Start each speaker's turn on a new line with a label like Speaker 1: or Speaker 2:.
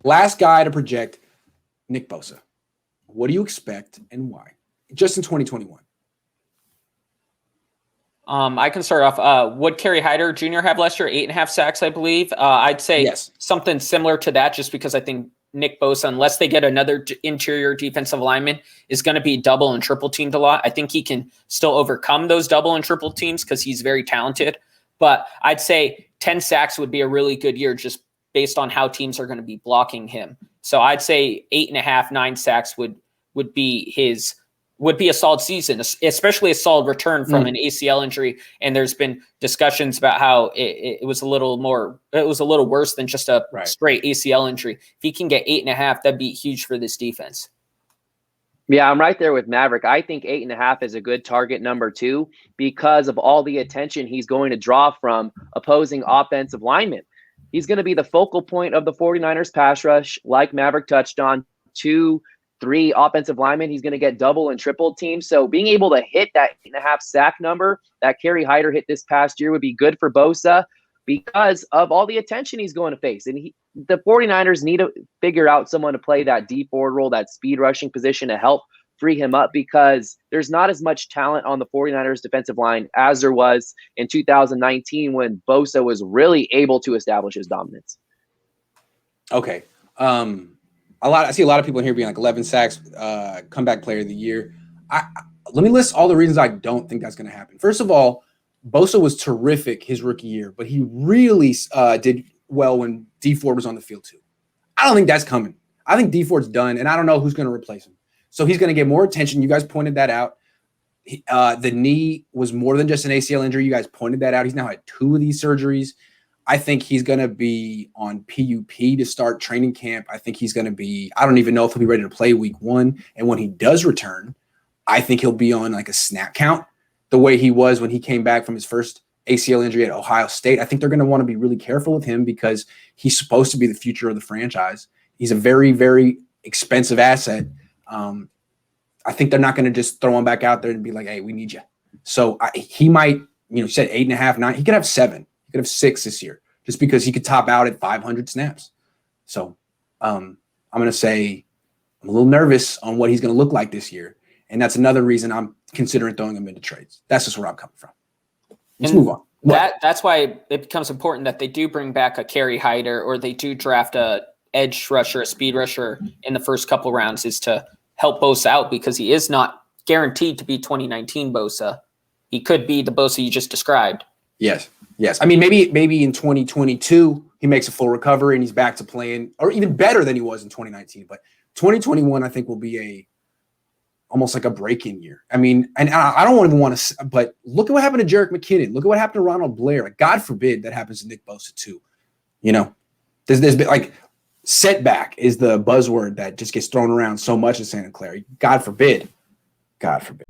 Speaker 1: Last guy to project, Nick Bosa. What do you expect and why? Just in 2021.
Speaker 2: I can start off. Would Kerry Hyder Jr. have last year 8.5 sacks, I believe? I'd say
Speaker 1: yes.
Speaker 2: Something similar to that, just because I think Nick Bosa, unless they get another interior defensive lineman, is going to be double and triple teamed a lot. I think he can still overcome those double and triple teams because he's very talented. But I'd say 10 sacks would be a really good year just based on how teams are going to be blocking him. So I'd say 8.5, 9 sacks would be a solid season, especially a solid return from an ACL injury. And there's been discussions about how it was a little worse than just a straight ACL injury. If he can get 8.5, that'd be huge for this defense.
Speaker 3: Yeah, I'm right there with Maverick. I think 8.5 is a good target number too, because of all the attention he's going to draw from opposing offensive linemen. He's going to be the focal point of the 49ers pass rush, like Maverick touched on. 2, 3 offensive linemen, he's going to get double and triple teams. So being able to hit that 8.5 sack number that Kerry Hyder hit this past year would be good for Bosa because of all the attention he's going to face. And the 49ers need to figure out someone to play that deep forward role, that speed rushing position to help free him up, because there's not as much talent on the 49ers defensive line as there was in 2019 when Bosa was really able to establish his dominance.
Speaker 1: Okay. I see a lot of people in here being like 11 sacks, comeback player of the year. Let me list all the reasons I don't think that's going to happen. First of all, Bosa was terrific his rookie year, but he really did well when D Ford was on the field too. I don't think that's coming. I think D Ford's done, and I don't know who's going to replace him. So he's going to get more attention. You guys pointed that out. The knee was more than just an ACL injury. You guys pointed that out. He's now had 2 of these surgeries. I think he's going to be on PUP to start training camp. I think he's going to be – I don't even know if he'll be ready to play week 1. And when he does return, I think he'll be on like a snap count the way he was when he came back from his first ACL injury at Ohio State. I think they're going to want to be really careful with him because he's supposed to be the future of the franchise. He's a very, very expensive asset. I think they're not going to just throw him back out there and be like, hey, we need you. So he might – you said 8.5, 9. He could have 7. He could have 6 this year just because he could top out at 500 snaps. So I'm going to say I'm a little nervous on what he's going to look like this year. And that's another reason I'm considering throwing him into trades. That's just where I'm coming from. Let's move on.
Speaker 2: That's why it becomes important that they do bring back a Kerry Hyder or they do draft a edge rusher, a speed rusher in the first couple rounds, is to help Bosa out, because he is not guaranteed to be 2019 Bosa. He could be the Bosa you just described.
Speaker 1: Yes. I mean, maybe in 2022 he makes a full recovery and he's back to playing, or even better than he was in 2019. But 2021, I think, will be almost like a break-in year. I mean, and I don't even want to, but look at what happened to Jerick McKinnon. Look at what happened to Ronald Blair. Like, God forbid that happens to Nick Bosa too. There's been like setback is the buzzword that just gets thrown around so much in Santa Clara. God forbid. God forbid.